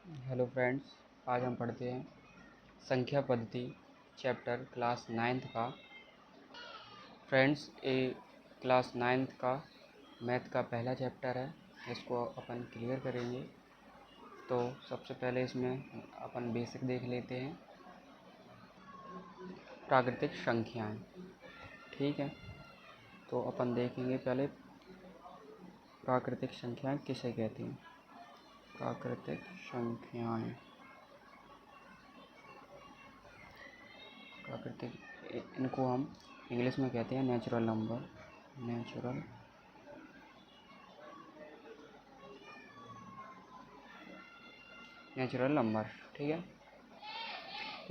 Hello friends, आज हम पढ़ते हैं संख्या पद्धति चैप्टर क्लास 9th का। फ्रेंड्स, ये क्लास 9th का मैथ का पहला चैप्टर है। इसको अपन क्लियर करेंगे। तो सबसे पहले इसमें अपन बेसिक देख लेते हैं, प्राकृतिक संख्याएं। ठीक है, तो अपन देखेंगे पहले प्राकृतिक संख्याएं किसे कहते हैं। प्राकृतिक संख्याएं, प्राकृतिक, इनको हम इंग्लिश में कहते हैं नेचुरल नंबर। नेचुरल नंबर, ठीक है।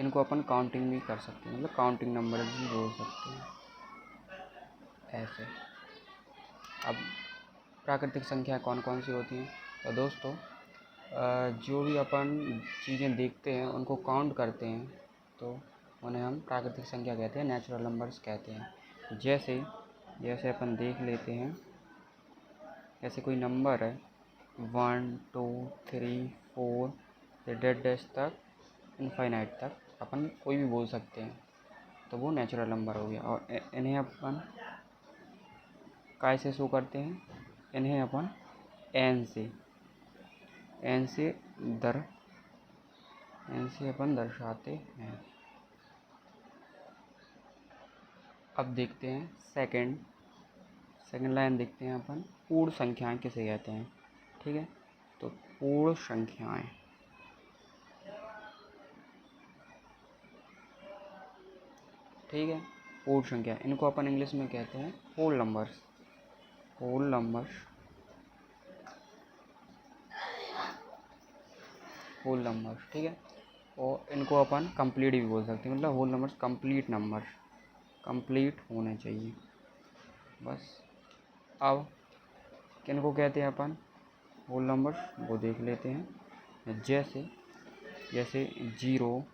इनको अपन काउंटिंग भी कर सकते हैं, मतलब काउंटिंग नंबर भी बोल सकते हैं ऐसे। अब प्राकृतिक संख्या कौन कौन सी होती हैं? तो दोस्तों, जो भी अपन चीज़ें देखते हैं उनको काउंट करते हैं तो उन्हें हम प्राकृतिक संख्या कहते हैं, नेचुरल नंबर्स कहते हैं। जैसे अपन देख लेते हैं, जैसे कोई नंबर है 1 2 3 4 डेड डैश तक, इनफाइनाइट तक अपन कोई भी बोल सकते हैं, तो वो नेचुरल नंबर हो गया। और इन्हें अपन काय से शो करते हैं? इन्हें अपन एन से अपन दर्शाते हैं। अब देखते हैं सेकंड लाइन देखते हैं अपन, पूर्ण संख्याएं किसे कहते हैं। ठीक है, तो पूर्ण संख्याएं, ठीक है, पूर्ण संख्या, इनको अपन इंग्लिश में कहते हैं होल नंबर्स। होल नंबर्स, ठीक है। और इनको अपन कंप्लीट भी बोल सकते हैं, मतलब whole numbers, complete numbers, complete होने चाहिए बस। अब किनको कहते हैं अपन होल नंबर्स, वो देख लेते हैं। जैसे 0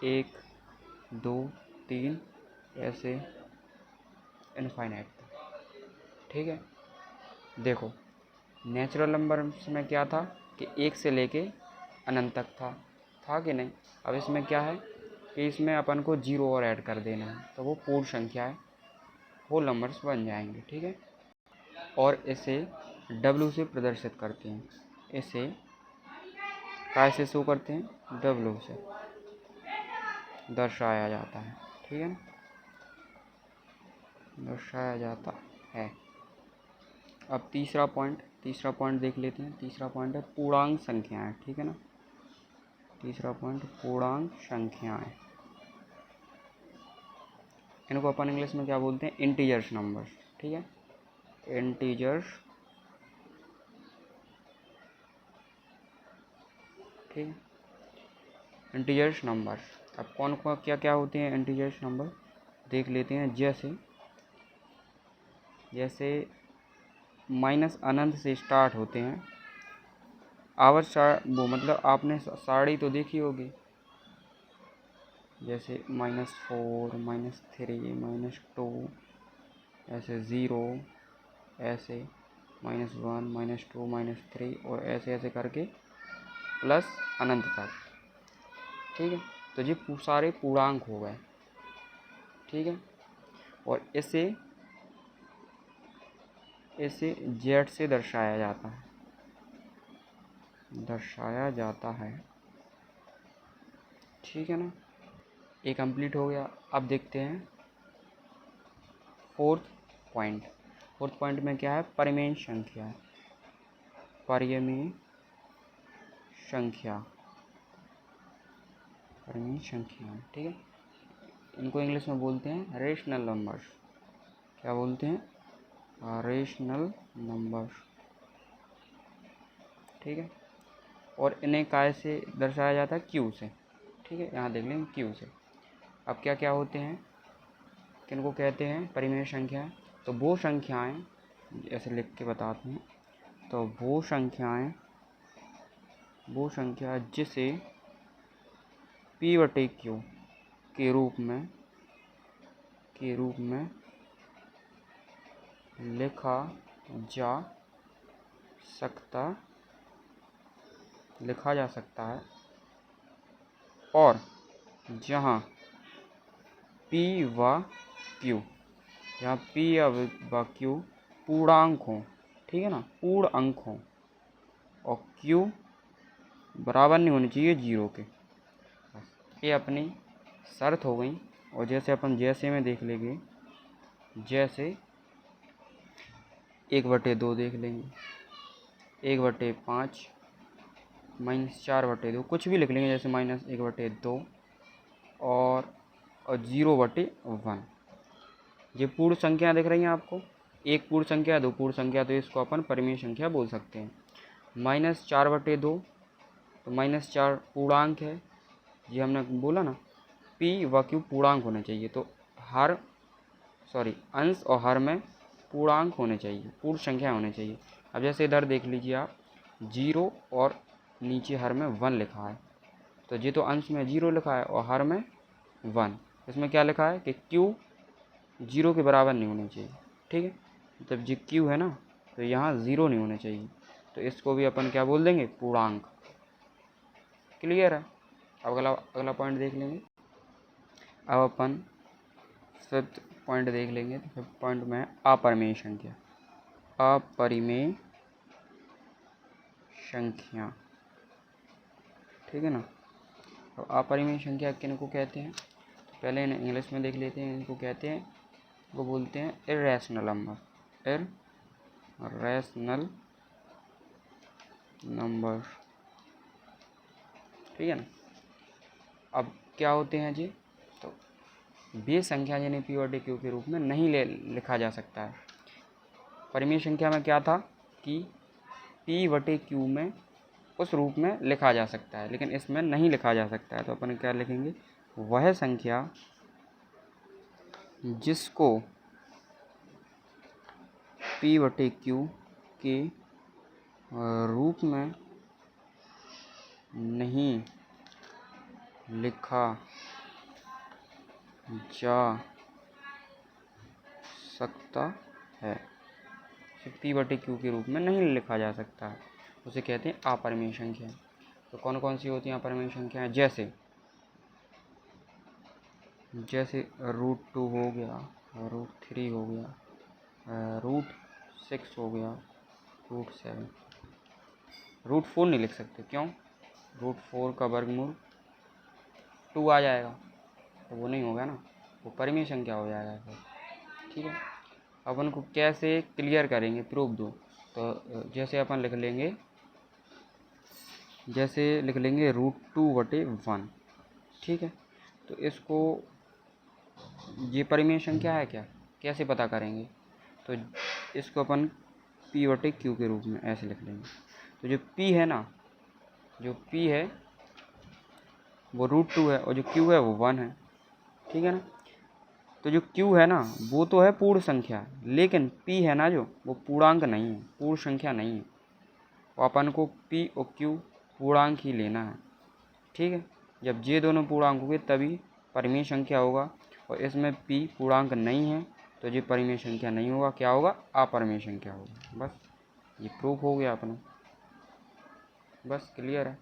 1 2 3 ऐसे इनफाइनाइट तक। ठीक है, देखो नेचुरल नंबर्स में क्या था कि 1 से लेके अनंत तक था कि नहीं। अब इसमें क्या है कि इसमें अपन को 0 और ऐड कर देना है, तो वो पूर्ण संख्या है, होल नंबर्स बन जाएंगे। ठीक है, और इसे W से प्रदर्शित करते हैं। इसे काय से शो करते हैं? W से दर्शाया जाता है। ठीक है, दर्शाया जाता है। अब तीसरा पॉइंट देख लेते हैं। तीसरा पॉइंट है पूर्णांक संख्याएं। ठीक है ना, तीसरा पॉइंट पूर्णांक संख्याएं, इनको अपन इंग्लिश में क्या बोलते हैं? Integers numbers. ठीक है, इंटीजर्स, ठीक है, इंटीजर्स नंबर्स। अब कौन कौन क्या क्या होते हैं इंटीजर्स नंबर, देख लेते हैं। जैसे माइनस अनंत से स्टार्ट होते हैं। वो मतलब आपने साड़ी तो देखी होगी, जैसे -4 -3 -2 ऐसे 0, ऐसे -1 -2 -3 और ऐसे ऐसे करके प्लस अनंत तक। ठीक है, तो ये सारे पूर्णांक हो गए। ठीक है, और इसे Z से दर्शाया जाता है। ठीक है ना, ये कंप्लीट हो गया। अब देखते हैं फोर्थ पॉइंट में क्या है? परिमेय संख्या, ठीक है, इनको इंग्लिश में बोलते हैं रेशनल नंबर्स। क्या बोलते हैं? Rational numbers. ठीक है, और इन्हें काय से दर्शाया जाता है? Q से। ठीक है, यहाँ देख लेंगे Q से। अब क्या क्या होते हैं, किनको कहते हैं परिमेय संख्याएं? तो वो संख्याएं, ऐसे लिख के बताते हैं, तो वो संख्या जिसे P/Q के रूप में लिखा जा सकता लिखा जा सकता है और जहाँ P व Q, जहाँ P व Q पूर्णांक हों, ठीक है ना, पूर्ण अंक हों और Q बराबर नहीं होनी चाहिए 0 के। ये अपनी शर्त हो गई। और जैसे अपन जैसे में देख लेंगे, जैसे 1/2 देख लेंगे, 1/5 -4/2 कुछ भी लिख लेंगे, जैसे -1/2 और 0/1। ये पूर्ण संख्या दिख रही हैं आपको, एक पूर्ण संख्या, दो पूर्ण संख्या, तो इसको अपन परिमेय संख्या बोल सकते हैं। -4/2 तो -4 पूर्णांक है, ये हमने बोला ना, P व Q पूर्णांक होने चाहिए, तो अंश और हर में पूर्णांक होने चाहिए, पूर्ण संख्या होने चाहिए। अब जैसे इधर देख लीजिए आप, 0 और नीचे हर में 1 लिखा है, तो ये तो अंश में 0 लिखा है और हर में 1। इसमें क्या लिखा है कि Q 0 के बराबर नहीं होनी चाहिए, ठीक है। जब जी Q है ना, तो यहाँ 0 नहीं होने चाहिए, तो इसको भी अपन क्या बोल देंगे, पूर्णांक। क्लियर है। अब अगला पॉइंट देख लेंगे। अब अपन 5th पॉइंट देख लेंगे। तो 5th पॉइंट में अपरिमेय संख्या। अपरिमेय संख्या, ठीक है ना। तो अपरिमेय संख्या किनको कहते हैं, तो पहले इन्हें इंग्लिश में देख लेते हैं। इनको कहते हैं, वो बोलते हैं इर्रेशनल नंबर, इर्रेशनल नंबर, ठीक है ना। अब क्या होते हैं जी, तो वे संख्या जिन्हें P और Q के रूप में नहीं लिखा जा सकता है। परिमेय संख्या में क्या था कि P/Q में उस रूप में लिखा जा सकता है, लेकिन इसमें नहीं लिखा जा सकता है। तो अपन क्या लिखेंगे, वह संख्या जिसको P/Q के रूप में नहीं लिखा जा सकता है, P/Q के रूप में नहीं लिखा जा सकता है, उसे कहते हैं अपरिमेय संख्या। तो कौन कौन सी होती हैं अपरिमेय संख्याएं, जैसे √2 हो गया, √3 हो गया, √6 हो गया, √7। √4 नहीं लिख सकते, क्यों, √4 का वर्गमूल 2 आ जाएगा, तो वो नहीं होगा ना, वो परिमेय संख्या हो जाएगा फिर, ठीक है। अपन को कैसे क्लियर करेंगे, प्रूफ दो। तो जैसे अपन लिख लेंगे, √2/1, ठीक है। तो इसको, ये परिमेय संख्या है क्या, कैसे पता करेंगे, तो इसको अपन P/Q के रूप में ऐसे लिख लेंगे। तो जो P है ना, जो P है वो √2 है और जो Q है वो 1 है, ठीक है ना। तो जो Q है ना, वो तो है पूर्ण संख्या, लेकिन P है ना जो, वो पूर्णांक नहीं है, पूर्ण संख्या नहीं है। तो अपन को P और Q पूर्णांक ही लेना है, ठीक है। जब ये दोनों पूर्णांक होंगे तभी परिमेय संख्या होगा, और इसमें P पूर्णांक नहीं है, तो ये परिमेय संख्या नहीं होगा, क्या होगा, अपरिमेय संख्या होगा। बस ये प्रूफ हो गया अपना, बस क्लियर है।